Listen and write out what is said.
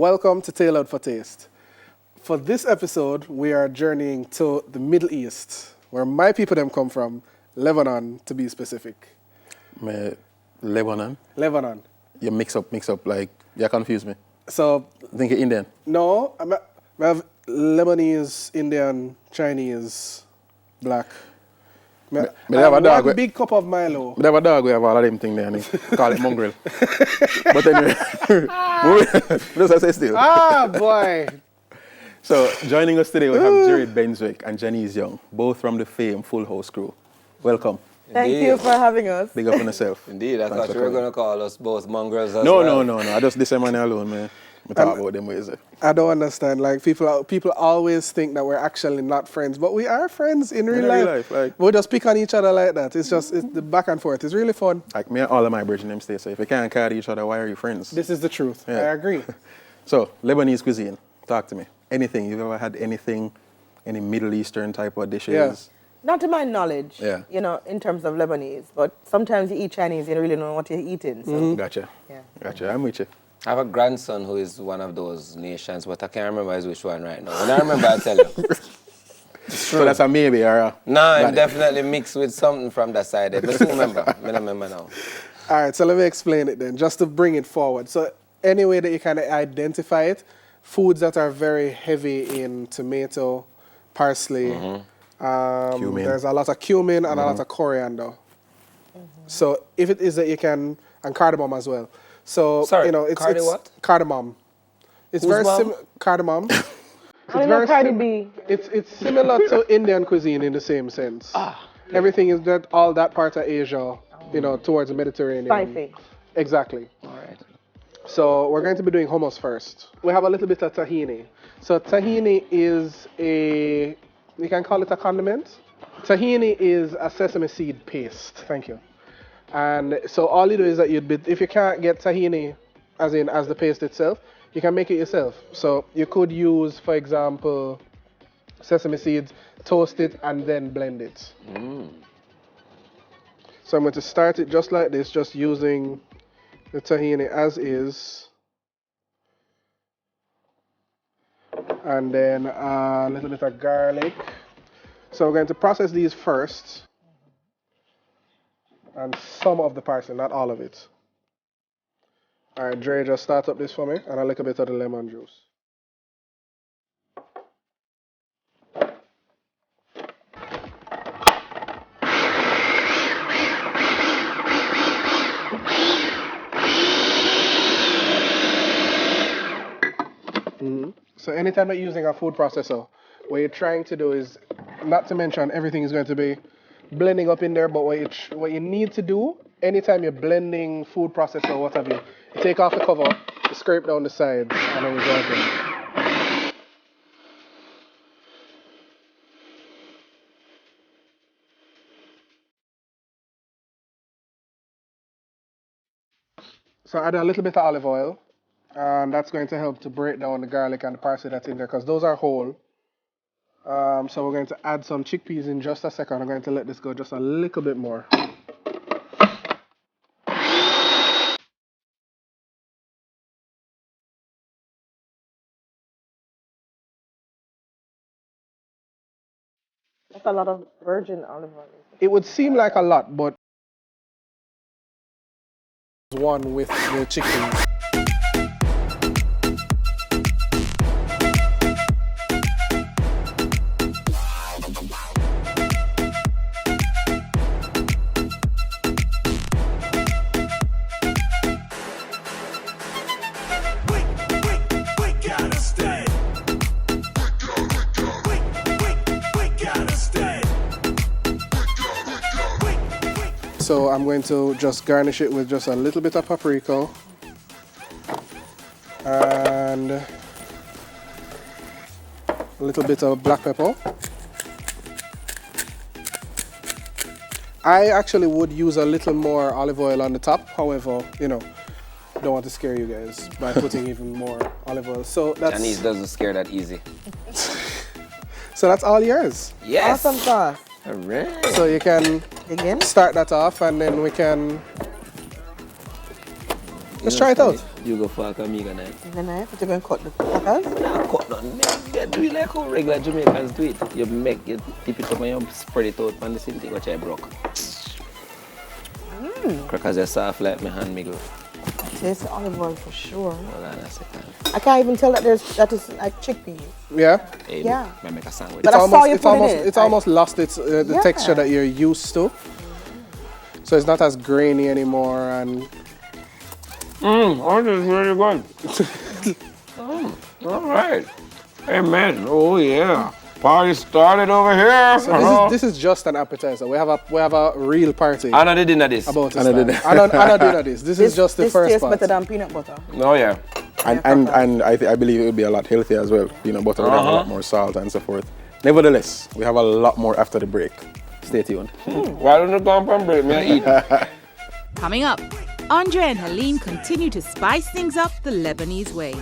Welcome to Tailored for Taste. For this episode, we are journeying to the Middle East, where my people them come from, Lebanon to be specific. Lebanon? Lebanon. You mix up, like, you confuse me. So... Think you're Indian? No, I have Lebanese, Indian, Chinese, black. I have one big cup of Milo. I have a dog, we have all of them things there, and they call it mongrel. But anyway, what does I say still? Ah, boy. So, joining us today, we have Jared Benswick and Janice Young, both from the famed Full House crew. Welcome. Thank you for having us. Big up on yourself. Indeed, I thought you were going to call us both mongrels as well. well. No. I just this man alone, man. I talk about them ways. I don't understand. Like people always think that we're actually not friends, but we are friends in real life. Like, we just pick on each other like that. It's the back and forth. It's really fun. Like me and all of my bridging them stay. So if you can't carry each other, why are you friends? This is the truth. Yeah. I agree. So Lebanese cuisine. Talk to me. Anything you've ever had? Any Middle Eastern type of dishes? Yeah. Not to my knowledge, you know, in terms of Lebanese, but sometimes you eat Chinese, you don't really know what you're eating. So. Gotcha. Yeah. Gotcha. I'm with you. I have a grandson who is one of those nations, but I can't remember which one right now. When I remember, I'll tell you. So that's a maybe or a... No, I'm definitely mixed with something from that side. But I remember now. All right, so let me explain it then, just to bring it forward. So any way that you kind of identify it, foods that are very heavy in tomato, parsley, cumin. There's a lot of cumin and a lot of coriander. So if it is that you can, and cardamom as well. So, sorry, you know, it's what? Cardamom. It's Who's very mom? Cardamom. I know Cardi B. It's similar to Indian cuisine in the same sense. Everything is all that part of Asia, you know, towards the Mediterranean. Spicy. Exactly. All right. So we're going to be doing hummus first. We have a little bit of tahini. So tahini is you can call it a condiment. Tahini is a sesame seed paste. Thank you. And so all you do is that if you can't get tahini as the paste itself, you can make it yourself. So you could use, for example, sesame seeds, toast it, and then blend it. So I'm going to start it just like this, just using the tahini as is. And then a little bit of garlic. So we're going to process these first. And some of the parsley, not all of it. All right, Dre, just start up this for me, and a little bit of the lemon juice. So anytime you're using a food processor, what you're trying to do is, not to mention everything is going to be blending up in there, but what you need to do, anytime you're blending food processor or what have you, take off the cover, you scrape down the sides, and then you go again. So add a little bit of olive oil, and that's going to help to break down the garlic and the parsley that's in there, because those are whole. So we're going to add some chickpeas in just a second. I'm going to let this go just a little bit more. That's a lot of virgin olive oil. It would seem like a lot, but one with the chicken. So I'm going to just garnish it with just a little bit of paprika and a little bit of black pepper. I actually would use a little more olive oil on the top. However, you know, don't want to scare you guys by putting even more olive oil. So that's Chinese doesn't scare that easy. So that's all yours. Yes. Awesome sauce. All right. So you can Again? start that off, and then we can let's try it out. You go for a amiga knife. Even knife, but you're going to cut the crackers? Nah, cut none. You do it like how regular Jamaicans do it. You dip it up and you spread it out on the same thing which I broke. Crackers are soft like my hand, me go. Taste the olive oil for sure. Hold on a second. I can't even tell that that is like chickpeas. Yeah. Hey, Yeah. I make a sandwich. But I saw you put it in. It's almost lost its the texture that you're used to. So it's not as grainy anymore and. Orange is really good. All right. Hey man, oh yeah. Party started over here. So this is just an appetizer. We have a real party. I know they didn't this. About this. I know dinner this. This is just the first part. This tastes better than peanut butter. Oh yeah. And I believe it would be a lot healthier as well. Peanut butter would have a lot more salt and so forth. Nevertheless, we have a lot more after the break. Stay tuned. Why don't you go up and break me and eat? Coming up, Andre and Halim continue to spice things up the Lebanese way.